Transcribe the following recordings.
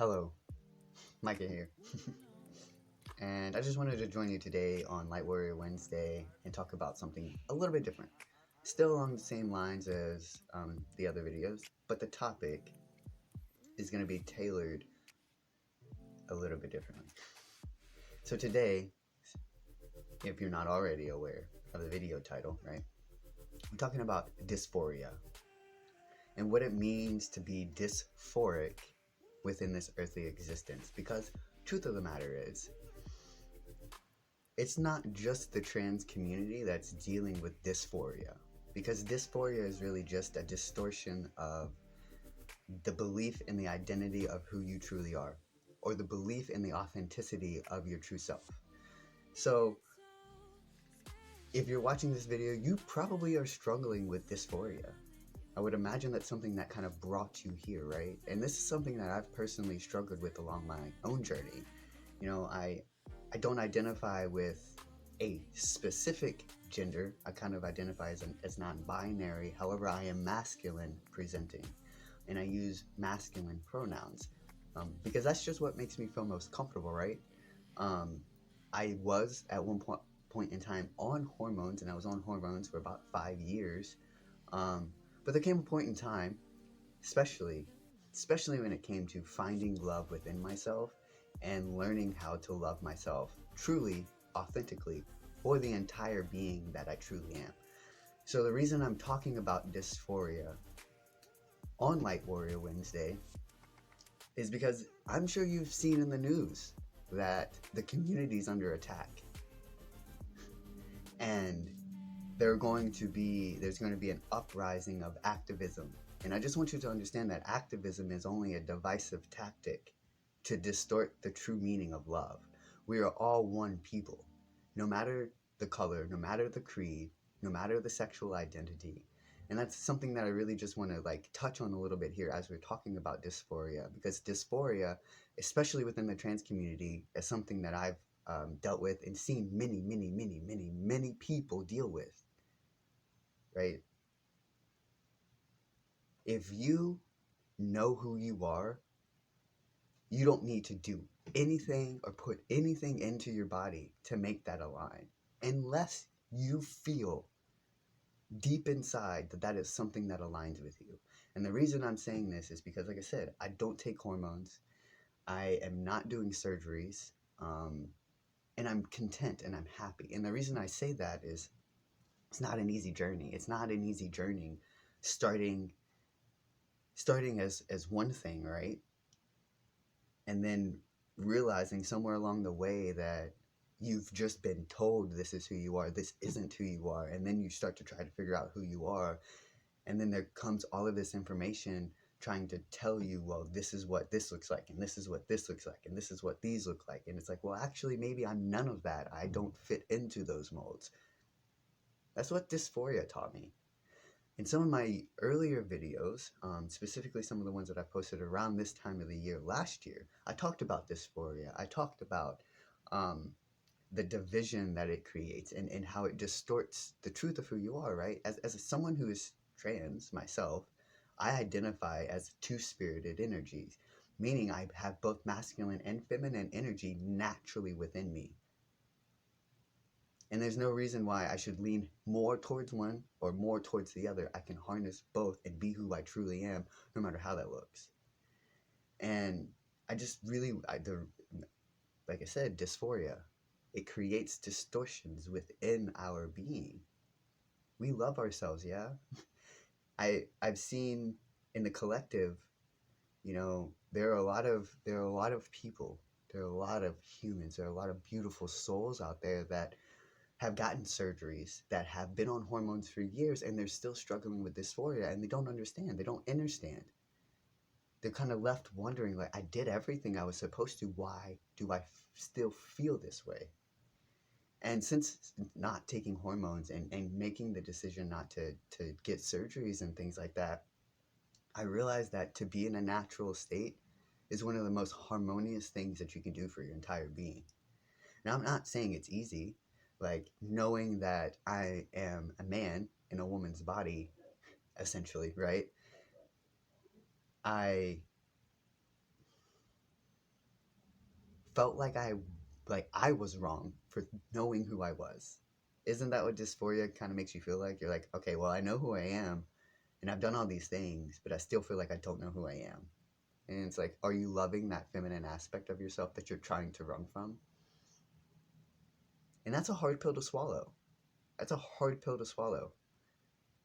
Hello, Micah here. And I just wanted to join you today on Light Warrior Wednesday and talk about something a little bit different. Still along the same lines as the other videos, but the topic is going to be tailored a little bit differently. So today, if you're not already aware of the video title, right, we're talking about dysphoria and what it means to be dysphoric within this earthly existence. Because truth of the matter is, it's not just the trans community that's dealing with dysphoria, because dysphoria is really just a distortion of the belief in the identity of who you truly are, or the belief in the authenticity of your true self. So, if you're watching this video, you probably are struggling with dysphoria. I would imagine that's something that kind of brought you here, right? And this is something that I've personally struggled with along my own journey. I don't identify with a specific gender. I kind of identify as non-binary. However, I am masculine presenting, and I use masculine pronouns because that's just what makes me feel most comfortable, right? Um, I was at one point in time on hormones, and I was on hormones for about 5 years. Um, but there came a point in time, especially especially when it came to finding love within myself and learning how to love myself truly, authentically, for the entire being that I truly am. So the reason I'm talking about dysphoria on Light Warrior Wednesday is because I'm sure you've seen in the news that the community's under attack, and there's going to be an uprising of activism. And I just want you to understand that activism is only a divisive tactic to distort the true meaning of love. We are all one people, no matter the color, no matter the creed, no matter the sexual identity. And that's something that I really just want to touch on a little bit here as we're talking about dysphoria, because dysphoria, especially within the trans community, is something that I've dealt with and seen many people deal with, right? If you know who you are, you don't need to do anything or put anything into your body to make that align, unless you feel deep inside that that is something that aligns with you. And the reason I'm saying this is because, like I said, I don't take hormones. I am not doing surgeries. And I'm content and I'm happy. And the reason I say that is it's not an easy journey. It's not an easy journey starting as one thing, right? And then realizing somewhere along the way that you've just been told this is who you are, this isn't who you are, and then you start to try to figure out who you are, and then there comes all of this information trying to tell you, well, this is what this looks like, and this is what this looks like, and this is what these look like, and it's like, well, actually, maybe I'm none of that. I don't fit into those molds. That's what dysphoria taught me. In some of my earlier videos, specifically some of the ones that I posted around this time of the year last year, I talked about dysphoria. I talked about um, the division that it creates, and how it distorts the truth of who you are, right? As someone who is trans myself, I identify as two-spirited energies, meaning I have both masculine and feminine energy naturally within me. And there's no reason why I should lean more towards one or more towards the other. I can harness both and be who I truly am, no matter how that looks. And I just really, like I said, dysphoria, it creates distortions within our being. We love ourselves, yeah. I've seen in the collective, there are a lot of people, there are a lot of humans, there are a lot of beautiful souls out there that have gotten surgeries, that have been on hormones for years, and they're still struggling with dysphoria, and they don't understand. They don't understand. They're kind of left wondering, like, I did everything I was supposed to. Why do I still feel this way? And since not taking hormones and making the decision not to get surgeries and things like that, I realized that to be in a natural state is one of the most harmonious things that you can do for your entire being. Now, I'm not saying it's easy, like knowing that I am a man in a woman's body, essentially, right? I felt like I was wrong for knowing who I was. Isn't that what dysphoria kind of makes you feel like? You're like, okay, well, I know who I am, and I've done all these things, but I still feel like I don't know who I am. And it's like, are you loving that feminine aspect of yourself that you're trying to run from? And that's a hard pill to swallow. That's a hard pill to swallow.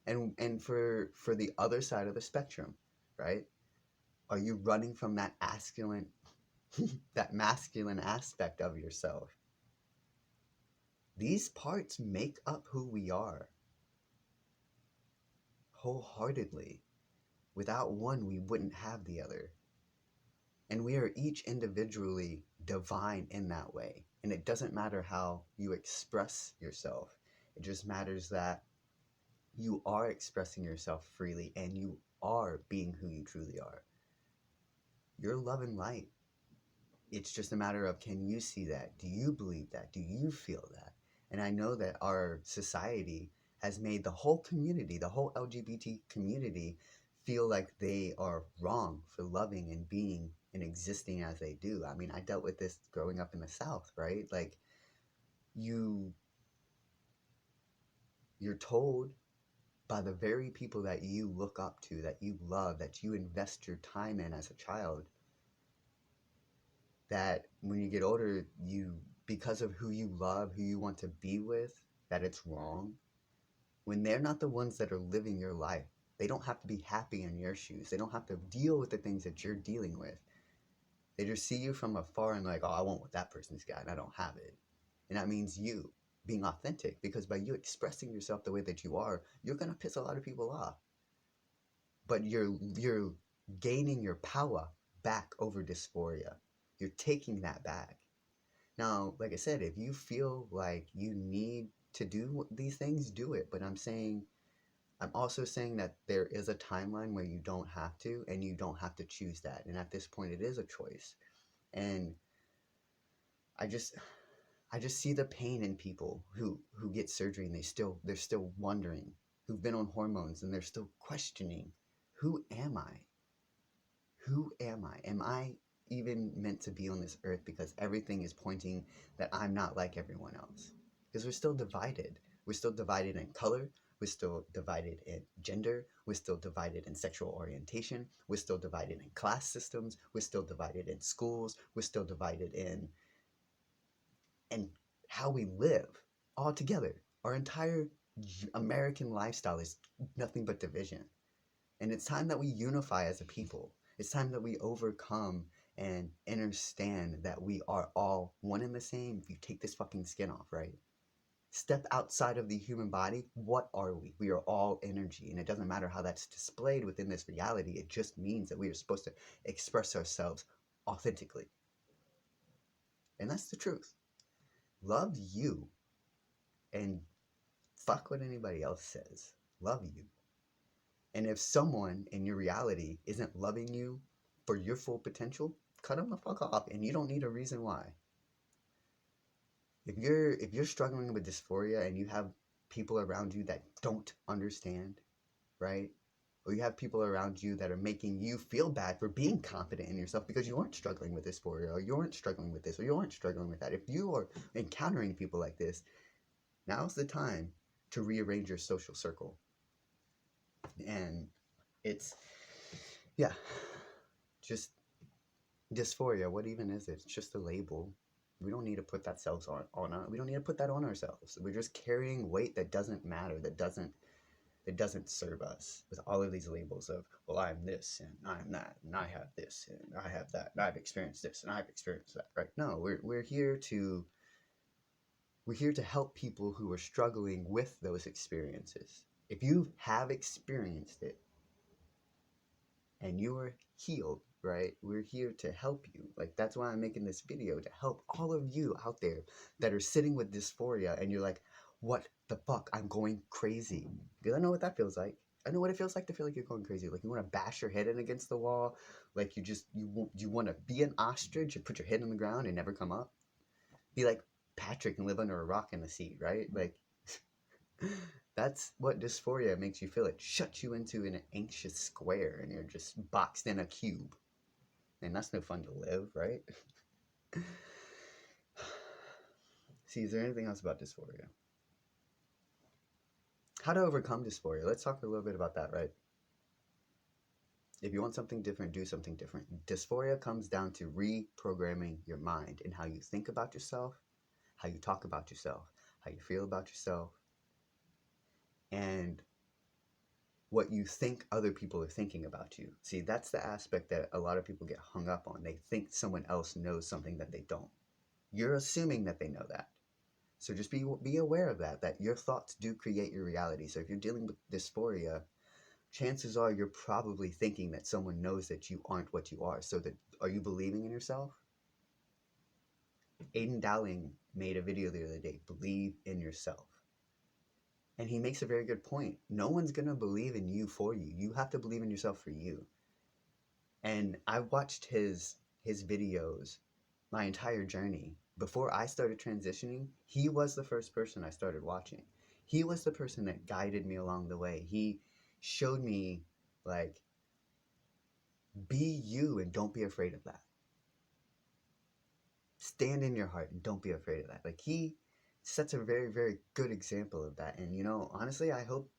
And for the other side of the spectrum, right? Are you running from that masculine that masculine aspect of yourself? These parts make up who we are wholeheartedly. Without one, we wouldn't have the other. And we are each individually divine in that way. And it doesn't matter how you express yourself. It just matters that you are expressing yourself freely and you are being who you truly are. You're love and light. It's just a matter of, can you see that? Do you believe that? Do you feel that? And I know that our society has made the whole community, the whole LGBT community, feel like they are wrong for loving and being and existing as they do. I mean, I dealt with this growing up in the South, right? Like, you're told by the very people that you look up to, that you love, that you invest your time in as a child, that when you get older, because of who you love, who you want to be with, that it's wrong. When they're not the ones that are living your life, they don't have to be happy in your shoes. They don't have to deal with the things that you're dealing with. They just see you from afar and like, oh, I want what that person's got and I don't have it. And that means you being authentic, because by you expressing yourself the way that you are, you're going to piss a lot of people off. But you're gaining your power back over dysphoria. You're taking that back. Now, like I said, if you feel like you need to do these things, do it. But I'm also saying that there is a timeline where you don't have to, and you don't have to choose that. And at this point, it is a choice. And I just see the pain in people who get surgery and they're still wondering, who've been on hormones and they're still questioning, who am I? Who am I? Am I even meant to be on this earth? Because everything is pointing that I'm not like everyone else. Because we're still divided. We're still divided in color. We're still divided in gender. We're still divided in sexual orientation. We're still divided in class systems. We're still divided in schools. We're still divided in how we live all together. Our entire American lifestyle is nothing but division. And it's time that we unify as a people. It's time that we overcome and understand that we are all one and the same. If you take this fucking skin off, right? Step outside of the human body. What are we? We are all energy. And it doesn't matter how that's displayed within this reality. It just means that we are supposed to express ourselves authentically. And that's the truth. Love you and fuck what anybody else says. Love you. And if someone in your reality isn't loving you for your full potential, cut them the fuck off, and you don't need a reason why. If you're struggling with dysphoria and you have people around you that don't understand, right? Or you have people around you that are making you feel bad for being confident in yourself because you aren't struggling with dysphoria, or you aren't struggling with this, or you aren't struggling with that. If you are encountering people like this, now's the time to rearrange your social circle. And it's, yeah, just dysphoria. What even is it? It's just a label. We don't need to put that selves on we don't need to put that on ourselves. We're just carrying weight that doesn't matter, that doesn't serve us, with all of these labels of, well, I'm this and I'm that and I have this and I have that and I've experienced this and I've experienced that. Right? No, we're here to help people who are struggling with those experiences. If you have experienced it and you are healed, right? We're here to help you. Like, that's why I'm making this video, to help all of you out there that are sitting with dysphoria and you're like, what the fuck? I'm going crazy. Because I know what that feels like. I know what it feels like to feel like you're going crazy. Like, you want to bash your head in against the wall. Like, you want to be an ostrich and put your head on the ground and never come up. Be like Patrick and live under a rock in the sea, right? Like, that's what dysphoria makes you feel. It shuts you into an anxious square and you're just boxed in a cube. And that's no fun to live, right? see, is there anything else about dysphoria? How to overcome dysphoria? Let's talk a little bit about that, right? If you want something different, do something different. Dysphoria comes down to reprogramming your mind and how you think about yourself, how you talk about yourself, how you feel about yourself, and what you think other people are thinking about you. See, that's the aspect that a lot of people get hung up on. They think someone else knows something that they don't. You're assuming that they know that. So just be aware of that your thoughts do create your reality. So if you're dealing with dysphoria, chances are you're probably thinking that someone knows that you aren't what you are. So that, are you believing in yourself? Aiden Dowling made a video the other day, believe in yourself. And he makes a very good point. No one's going to believe in you for you. You have to believe in yourself for you. And I watched his videos my entire journey. Before I started transitioning, he was the first person I started watching. He was the person that guided me along the way. He showed me, like, be you and don't be afraid of that. Stand in your heart and don't be afraid of that. Like, he sets a very, very good example of that. And, you know, honestly, I hope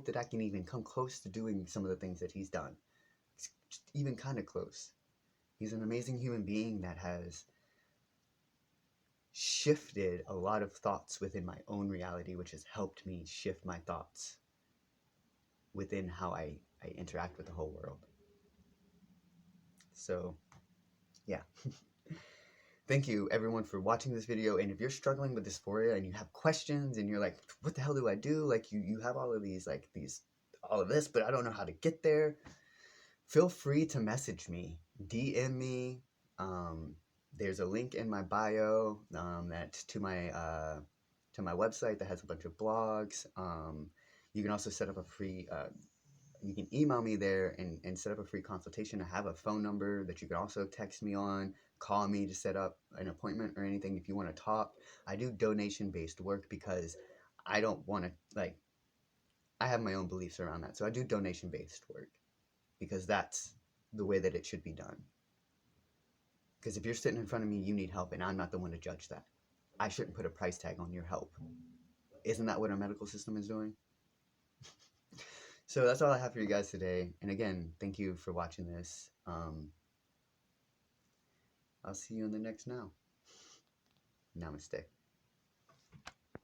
that I can even come close to doing some of the things that he's done. Just even kind of close. He's an amazing human being that has shifted a lot of thoughts within my own reality, which has helped me shift my thoughts within how I interact with the whole world. So, yeah. Thank you everyone for watching this video. And if you're struggling with dysphoria and you have questions and you're like, what the hell do I do? Like you have all of these, all of this, but I don't know how to get there. Feel free to message me, DM me. There's a link in my bio that's to my website that has a bunch of blogs. You can also set up a free, you can email me there and set up a free consultation. I have a phone number that you can also text me on, call me to set up an appointment or anything if you want to talk. I do donation-based work because I don't want to, I have my own beliefs around that. So I do donation-based work because that's the way that it should be done. Because if you're sitting in front of me, you need help, and I'm not the one to judge that. I shouldn't put a price tag on your help. Isn't that what our medical system is doing? So that's all I have for you guys today. And again, thank you for watching this. I'll see you in the next now. Namaste.